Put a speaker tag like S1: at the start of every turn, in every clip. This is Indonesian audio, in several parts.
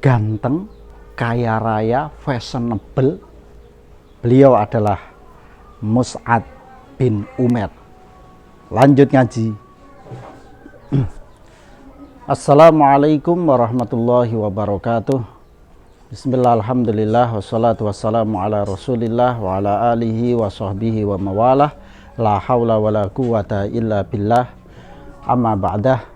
S1: ganteng, kaya raya, fashionable. Beliau adalah Mus'ab bin Umair. Lanjut ngaji. Assalamualaikum warahmatullahi wabarakatuh. Bismillah, alhamdulillah, wassalatu wassalamu ala rasulillah wa ala alihi wa sahbihi wa mawalah. La hawla wa la quwata illa billah. Amma ba'dah.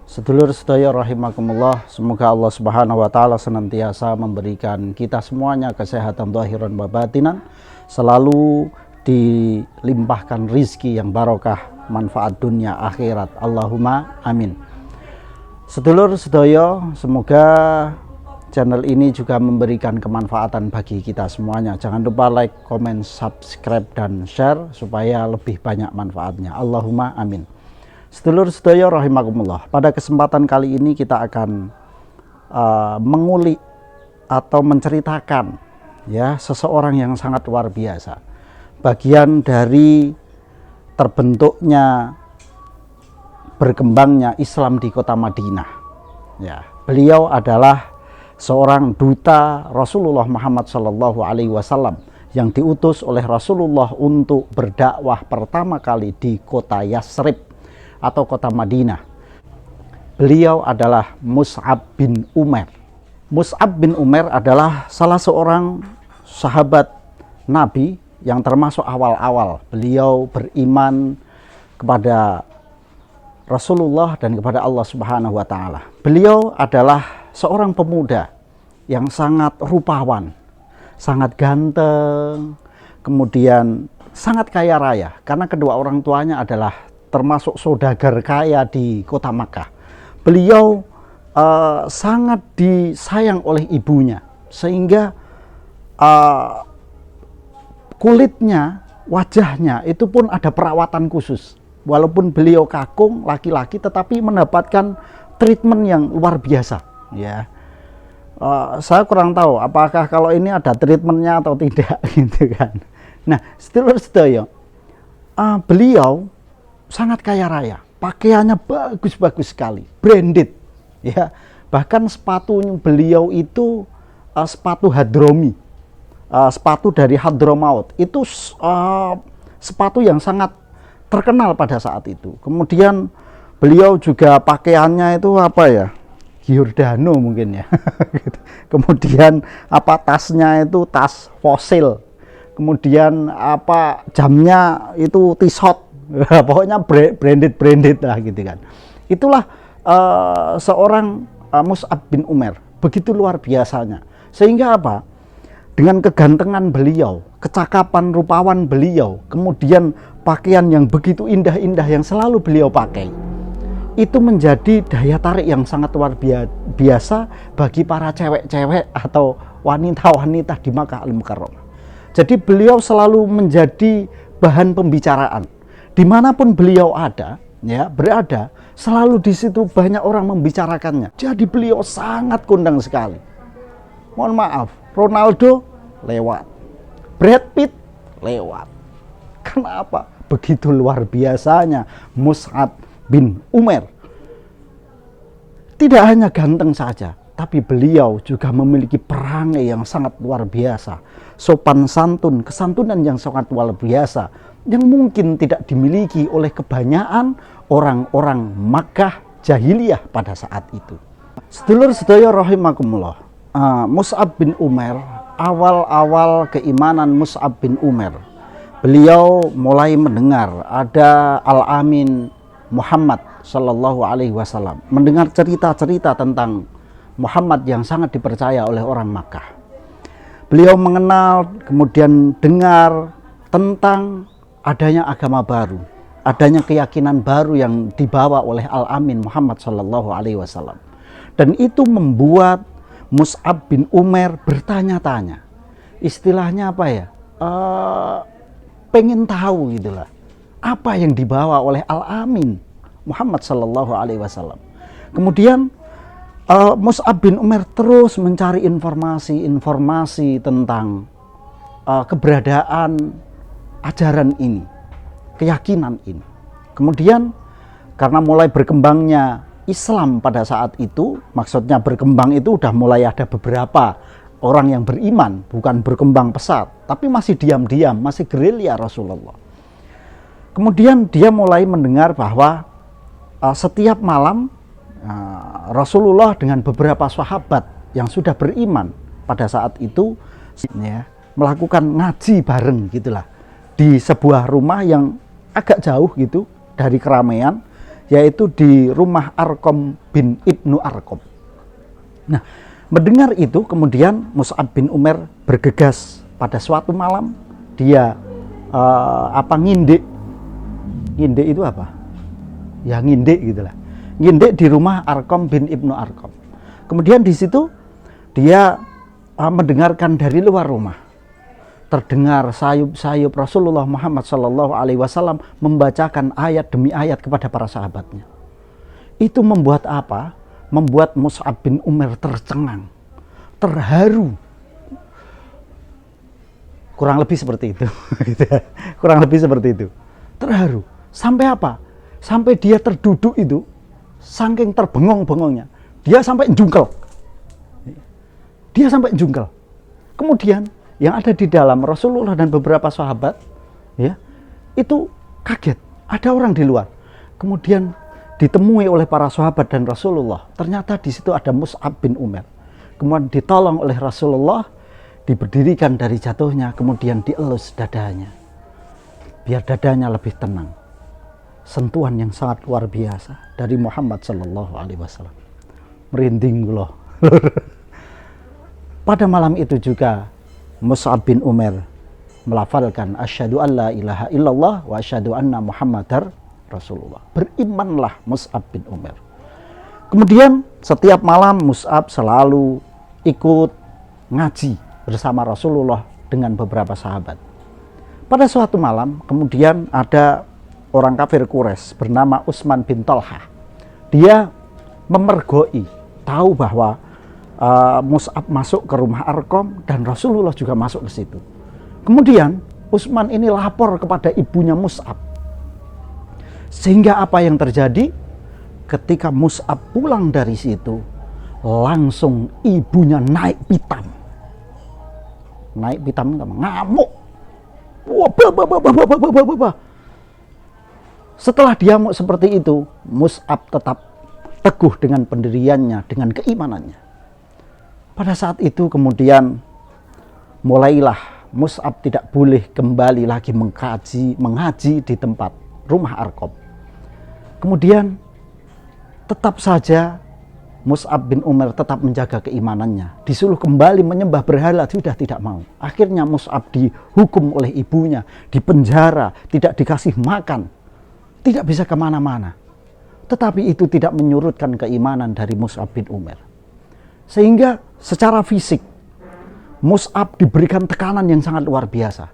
S1: Sedulur sedaya rahimakumullah, semoga Allah Subhanahu wa taala senantiasa memberikan kita semuanya kesehatan zahiran wa batinan, selalu dilimpahkan rizki yang barokah, manfaat dunia akhirat. Allahumma amin. Sedulur sedaya, semoga channel ini juga memberikan kemanfaatan bagi kita semuanya. Jangan lupa like, comment, subscribe, dan share supaya lebih banyak manfaatnya. Allahumma amin. Sedulur sedaya rahimakumullah, pada kesempatan kali ini kita akan mengulik atau menceritakan ya seseorang yang sangat luar biasa, bagian dari terbentuknya, berkembangnya Islam di kota Madinah. Ya, beliau adalah seorang duta Rasulullah Muhammad SAW yang diutus oleh Rasulullah untuk berdakwah pertama kali di kota Yasrib atau kota Madinah. Beliau adalah Mus'ab bin Umair. Mus'ab bin Umair adalah salah seorang sahabat Nabi yang termasuk awal-awal beliau beriman kepada Rasulullah dan kepada Allah Subhanahu wa taala. Beliau adalah seorang pemuda yang sangat rupawan, sangat ganteng, kemudian sangat kaya raya karena kedua orang tuanya adalah termasuk saudagar kaya di kota Makkah. Beliau sangat disayang oleh ibunya sehingga kulitnya, wajahnya itu pun ada perawatan khusus. Walaupun beliau kakung, laki-laki, tetapi mendapatkan treatment yang luar biasa. Ya, saya kurang tahu apakah kalau ini ada treatmentnya atau tidak, gitu kan. Nah, sedulur-sedaya, beliau sangat kaya raya, pakaiannya bagus-bagus sekali, branded, ya. Bahkan sepatu beliau itu sepatu Hadromi, sepatu dari Hadramaut. Itu sepatu yang sangat terkenal pada saat itu. Kemudian beliau juga pakaiannya itu apa ya, Giordano mungkin ya. Kemudian tasnya itu tas Fossil. Kemudian jamnya itu Tissot. Pokoknya branded lah gitu kan. Itulah seorang Mus'ab bin Umair, begitu luar biasanya. Sehingga dengan kegantengan beliau, kecakapan rupawan beliau, kemudian pakaian yang begitu indah-indah yang selalu beliau pakai, itu menjadi daya tarik yang sangat luar biasa bagi para cewek-cewek atau wanita-wanita di Makkah Al-Mukarramah. Jadi beliau selalu menjadi bahan pembicaraan. Dimanapun beliau berada, selalu di situ banyak orang membicarakannya. Jadi beliau sangat kondang sekali. Mohon maaf, Ronaldo lewat, Brad Pitt lewat. Kenapa? Begitu luar biasanya Mus'ab bin Umair. Tidak hanya ganteng saja, tapi beliau juga memiliki perangai yang sangat luar biasa. Sopan santun, kesantunan yang sangat luar biasa, yang mungkin tidak dimiliki oleh kebanyakan orang-orang Makkah jahiliyah pada saat itu. Sedulur sedaya rahimakumullah, Mus'ab bin Umair, awal-awal keimanan Mus'ab bin Umair, beliau mulai mendengar ada Al-Amin Muhammad Sallallahu Alaihi Wasallam, mendengar cerita-cerita tentang Muhammad yang sangat dipercaya oleh orang Makkah. Beliau mengenal, kemudian dengar tentang adanya agama baru, adanya keyakinan baru yang dibawa oleh Al-Amin Muhammad Sallallahu Alaihi Wasallam, dan itu membuat Mus'ab bin Umair bertanya-tanya, istilahnya pengen tahu gitulah, apa yang dibawa oleh Al-Amin Muhammad Sallallahu Alaihi Wasallam. Kemudian Mus'ab bin Umair terus mencari informasi tentang keberadaan ajaran ini, keyakinan ini. Kemudian karena mulai berkembangnya Islam pada saat itu, maksudnya berkembang itu udah mulai ada beberapa orang yang beriman, bukan berkembang pesat, tapi masih diam-diam, masih gerilya Rasulullah. Kemudian dia mulai mendengar bahwa setiap malam Rasulullah dengan beberapa sahabat yang sudah beriman pada saat itu ya, melakukan ngaji bareng gitulah di sebuah rumah yang agak jauh gitu dari keramaian, yaitu di rumah Arqam bin Ibnu Arqam. Nah, mendengar itu kemudian Mus'ab bin Umair bergegas pada suatu malam, dia ngindek itu apa? Ya ngindek gitulah. Ngindek di rumah Arqam bin Ibnu Arqam. Kemudian di situ dia mendengarkan dari luar rumah. Terdengar sayup-sayup Rasulullah Muhammad SAW membacakan ayat demi ayat kepada para sahabatnya. Itu membuat apa? Membuat Mus'ab bin Umair tercengang, terharu. Kurang lebih seperti itu. Kurang lebih seperti itu. Terharu. Sampai apa? Sampai dia terduduk itu, saking terbengong-bengongnya, dia sampai jungkel. Dia sampai jungkel. Kemudian yang ada di dalam Rasulullah dan beberapa sahabat, ya, itu kaget. Ada orang di luar. Kemudian ditemui oleh para sahabat dan Rasulullah. Ternyata di situ ada Mus'ab bin Umair. Kemudian ditolong oleh Rasulullah, diberdirikan dari jatuhnya, kemudian dielus dadanya, biar dadanya lebih tenang. Sentuhan yang sangat luar biasa dari Muhammad Sallallahu Alaihi Wasallam. Merinding loh. Pada malam itu juga Mus'ab bin Umair melafalkan asyhadu an la ilaha illallah wa asyhadu anna Muhammadar Rasulullah. Berimanlah Mus'ab bin Umair. Kemudian setiap malam Mus'ab selalu ikut ngaji bersama Rasulullah dengan beberapa sahabat. Pada suatu malam kemudian ada orang kafir Quraisy bernama Utsman bin Talhah. Dia memergoi, tahu bahwa Mus'ab masuk ke rumah Arqam dan Rasulullah juga masuk ke situ. Kemudian Utsman ini lapor kepada ibunya Mus'ab. Sehingga apa yang terjadi? Ketika Mus'ab pulang dari situ, langsung ibunya naik pitam. Naik pitam ngamuk. Wah, setelah diamuk seperti itu, Mus'ab tetap teguh dengan pendiriannya, dengan keimanannya. Pada saat itu kemudian mulailah Mus'ab tidak boleh kembali lagi mengaji di tempat rumah Arqam. Kemudian tetap saja Mus'ab bin Umair tetap menjaga keimanannya. Disuruh kembali menyembah berhala, sudah tidak mau. Akhirnya Mus'ab dihukum oleh ibunya, dipenjara, tidak dikasih makan, tidak bisa kemana-mana. Tetapi itu tidak menyurutkan keimanan dari Mus'ab bin Umair. Sehingga secara fisik Mus'ab diberikan tekanan yang sangat luar biasa.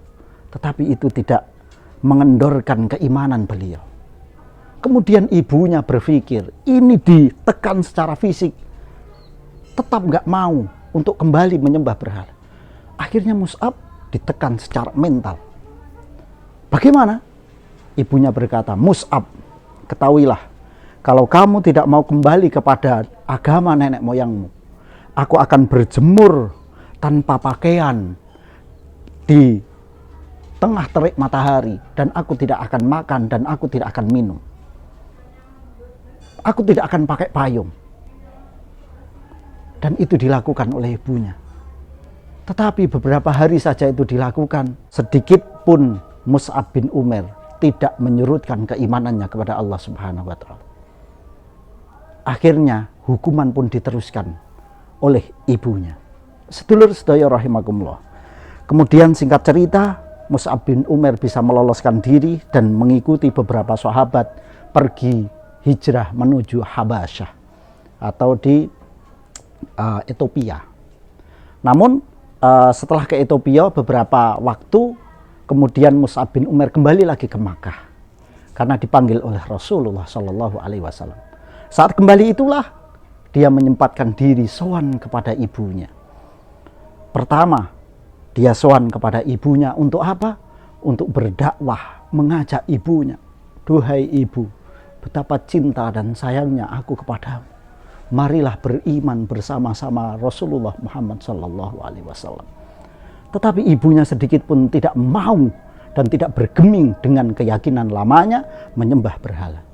S1: Tetapi itu tidak mengendorkan keimanan beliau. Kemudian ibunya berpikir, ini ditekan secara fisik, tetap nggak mau untuk kembali menyembah berhala. Akhirnya Mus'ab ditekan secara mental. Bagaimana? Ibunya berkata, Mus'ab, ketahuilah, kalau kamu tidak mau kembali kepada agama nenek moyangmu, aku akan berjemur tanpa pakaian di tengah terik matahari, dan aku tidak akan makan dan aku tidak akan minum. Aku tidak akan pakai payung. Dan itu dilakukan oleh ibunya. Tetapi beberapa hari saja itu dilakukan, sedikit pun Mus'ab bin Umair tidak menyurutkan keimanannya kepada Allah Subhanahu wa Ta'ala. Akhirnya hukuman pun diteruskan oleh ibunya. Sedulur sedaya rahimakumullah. Kemudian singkat cerita, Mus'ab bin Umair bisa meloloskan diri dan mengikuti beberapa sahabat pergi hijrah menuju Habasyah atau di Ethiopia. Namun setelah ke Ethiopia beberapa waktu kemudian Mus'ab bin Umair kembali lagi ke Makkah karena dipanggil oleh Rasulullah Shallallahu Alaihi Wasallam. Saat kembali itulah dia menyempatkan diri sowan kepada ibunya. Pertama, dia sowan kepada ibunya untuk apa? Untuk berdakwah, mengajak ibunya. Duhai ibu, betapa cinta dan sayangnya aku kepadamu. Marilah beriman bersama-sama Rasulullah Muhammad Sallallahu Alaihi Wasallam. Tetapi ibunya sedikit pun tidak mau dan tidak bergeming dengan keyakinan lamanya menyembah berhala.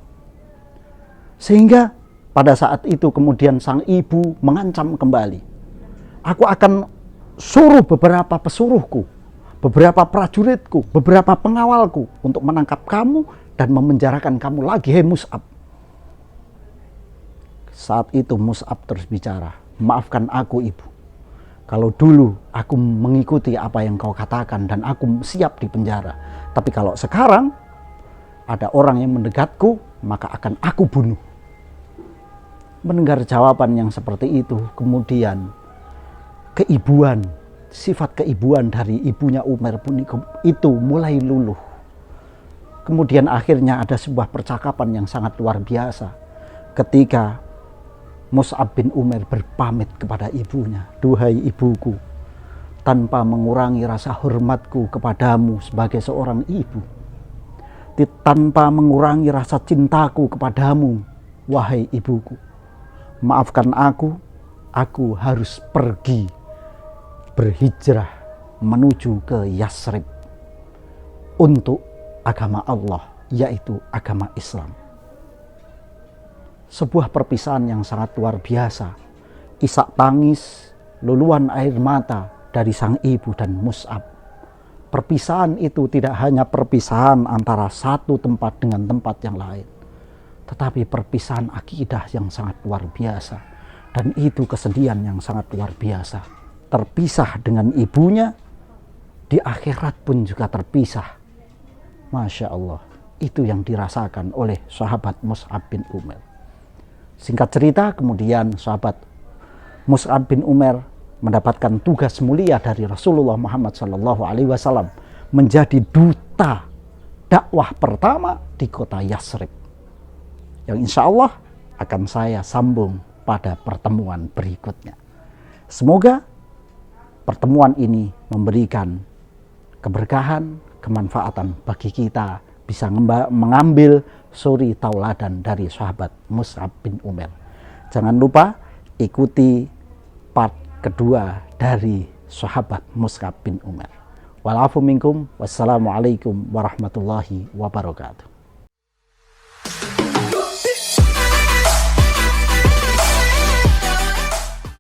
S1: Sehingga pada saat itu kemudian sang ibu mengancam kembali. Aku akan suruh beberapa pesuruhku, beberapa prajuritku, beberapa pengawalku untuk menangkap kamu dan memenjarakan kamu lagi, hei Mus'ab. Saat itu Mus'ab terus bicara, maafkan aku ibu. Kalau dulu aku mengikuti apa yang kau katakan dan aku siap di penjara. Tapi kalau sekarang ada orang yang mendekatku, maka akan aku bunuh. Mendengar jawaban yang seperti itu, kemudian keibuan, sifat keibuan dari ibunya Umar pun itu mulai luluh. Kemudian akhirnya ada sebuah percakapan yang sangat luar biasa ketika Mus'ab bin Umair berpamit kepada ibunya, duhai ibuku, tanpa mengurangi rasa hormatku kepadamu sebagai seorang ibu, tanpa mengurangi rasa cintaku kepadamu, wahai ibuku, maafkan aku harus pergi berhijrah menuju ke Yasrib untuk agama Allah, yaitu agama Islam. Sebuah perpisahan yang sangat luar biasa. Isak tangis, luluhan air mata dari sang ibu dan Mus'ab. Perpisahan itu tidak hanya perpisahan antara satu tempat dengan tempat yang lain, tetapi perpisahan akidah yang sangat luar biasa. Dan itu kesedihan yang sangat luar biasa. Terpisah dengan ibunya, di akhirat pun juga terpisah. Masya Allah, itu yang dirasakan oleh sahabat Mus'ab bin Umair. Singkat cerita, kemudian sahabat Mus'ab bin Umair mendapatkan tugas mulia dari Rasulullah Muhammad SAW menjadi duta dakwah pertama di kota Yasrib, yang insya Allah akan saya sambung pada pertemuan berikutnya. Semoga pertemuan ini memberikan keberkahan, kemanfaatan bagi kita, bisa mengambil suri tauladan dari sahabat Mus'ab bin Umair. Jangan lupa ikuti part kedua dari sahabat Mus'ab bin Umair. Walafu minkum, wassalamualaikum warahmatullahi wabarakatuh.